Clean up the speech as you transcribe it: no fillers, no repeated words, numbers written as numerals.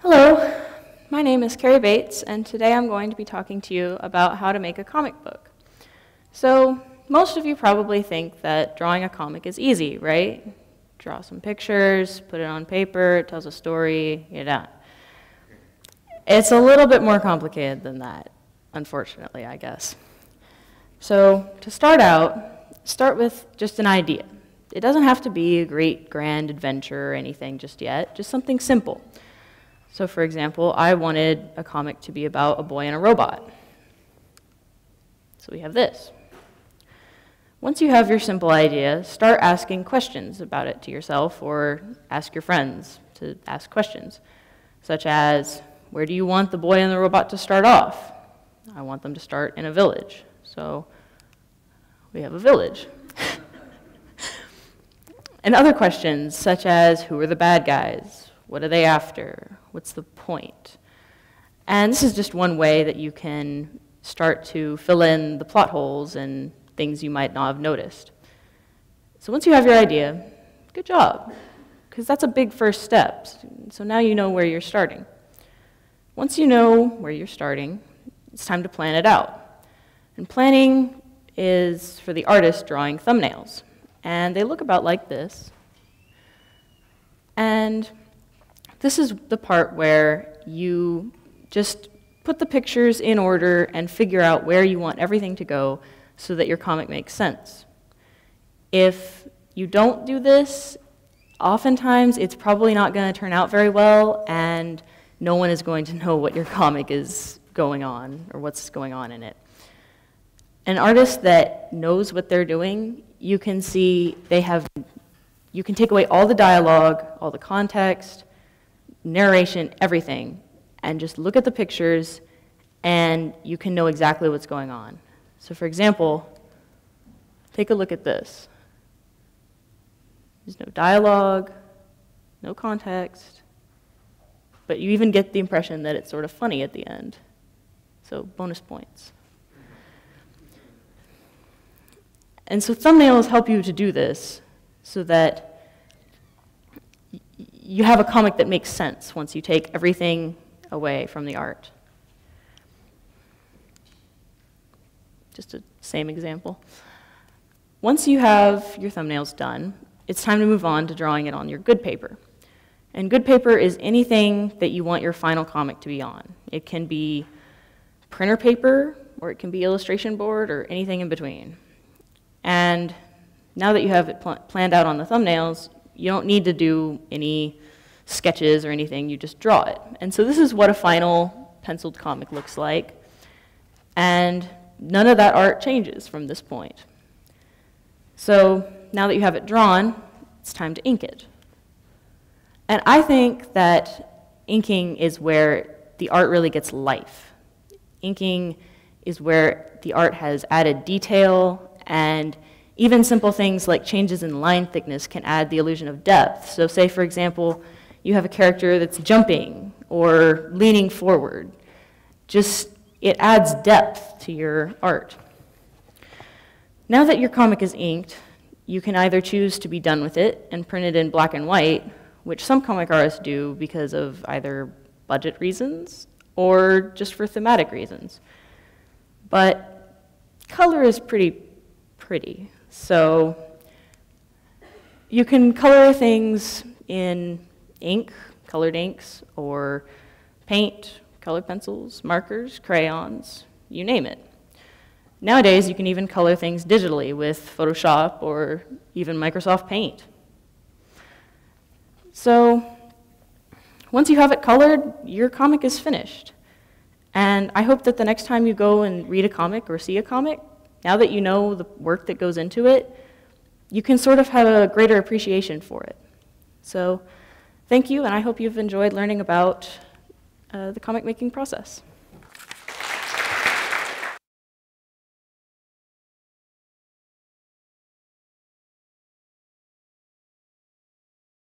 Hello, my name is Cari Bates, and today I'm going to be talking to you about how to make a comic book. So, most of you probably think that drawing a comic is easy, right? Draw some pictures, put it on paper, it tells a story, you're done. It's a little bit more complicated than that, unfortunately, I guess. So, to start out, start with just an idea. It doesn't have to be a great grand adventure or anything just yet, just something simple. So for example, I wanted a comic to be about a boy and a robot. So we have this. Once you have your simple idea, start asking questions about it to yourself or ask your friends to ask questions, such as, where do you want the boy and the robot to start off? I want them to start in a village. So we have a village. And other questions, such as, who are the bad guys? What are they after? What's the point? And this is just one way that you can start to fill in the plot holes and things you might not have noticed. So once you have your idea, good job, because that's a big first step. So now you know where you're starting. Once you know where you're starting, it's time to plan it out. And planning is for the artist drawing thumbnails. And they look about like this. And this is the part where you just put the pictures in order and figure out where you want everything to go so that your comic makes sense. If you don't do this, oftentimes it's probably not going to turn out very well, and no one is going to know what your comic is going on or what's going on in it. An artist that knows what they're doing, you can see you can take away all the dialogue, all the context, narration, everything, and just look at the pictures, and you can know exactly what's going on. So for example, take a look at this. There's no dialogue, no context, but you even get the impression that it's sort of funny at the end. So bonus points. And so thumbnails help you to do this so that you have a comic that makes sense once you take everything away from the art. Just a same example. Once you have your thumbnails done, it's time to move on to drawing it on your good paper. And good paper is anything that you want your final comic to be on. It can be printer paper, or it can be illustration board, or anything in between. And now that you have it planned out on the thumbnails, you don't need to do any sketches or anything, you just draw it. And so this is what a final penciled comic looks like. And none of that art changes from this point. So now that you have it drawn, it's time to ink it. And I think that inking is where the art really gets life. Inking is where the art has added detail, and even simple things like changes in line thickness can add the illusion of depth. So say, for example, you have a character that's jumping or leaning forward. It adds depth to your art. Now that your comic is inked, you can either choose to be done with it and print it in black and white, which some comic artists do because of either budget reasons or just for thematic reasons. But color is pretty. So you can color things in ink, colored inks, or paint, colored pencils, markers, crayons, you name it. Nowadays, you can even color things digitally with Photoshop or even Microsoft Paint. So once you have it colored, your comic is finished. And I hope that the next time you go and read a comic or see a comic, now that you know the work that goes into it, you can sort of have a greater appreciation for it. So thank you, and I hope you've enjoyed learning about the comic making process.